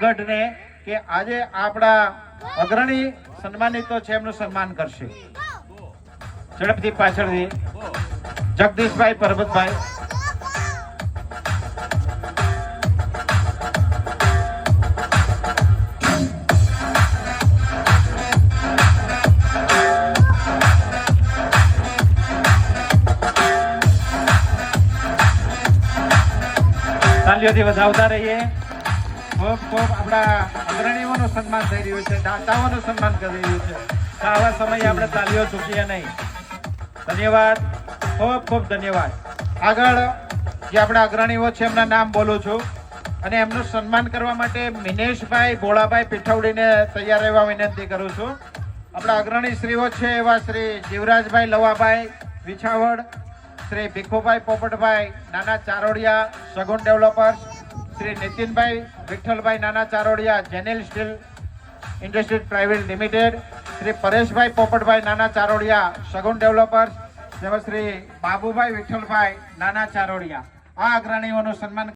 ગઢને કે આજે આપણા અગ્રણી સન્માનિતો છે એમનું સન્માન કરશે. ઝડપથી પાછળથી જગદીશભાઈ પરબતભાઈ. તાલીઓથી વધાવતા રહીએ. ખૂબ ખૂબ આપણા અગ્રણીઓનું સન્માન થઈ રહ્યું છે, દાતાઓનું સન્માન કરી રહ્યું છે. આવા સમયે આપણે તાલીઓ ચૂકીએ નહીં. ધન્યવાદ, ખૂબ ખૂબ ધન્યવાદ. આગળ જે આપણા અગ્રણીઓ છે એમના નામ બોલું છું અને એમનું સન્માન કરવા માટે મિનેશભાઈ ભોળાભાઈ પીઠવડીને તૈયાર રહેવા વિનંતી કરું છું. આપણા અગ્રણી શ્રીઓ છે એવા Shri Jivrajbhai લવાભાઈ વિછાવડ, Shri Bhikhubhai Popatbhai Nana Charodiya Sagun developers, Shri Nitinbhai Vitthalbhai Nana Charodiya Jenel steel industries private limited, Shri Pareshbhai Popatbhai Nana Charodiya Sagun developers, તેમજ શ્રી બાબુભાઈ વિઠ્ઠલભાઈ નાના ચારોડિયા. આ અગ્રણીઓનું સન્માન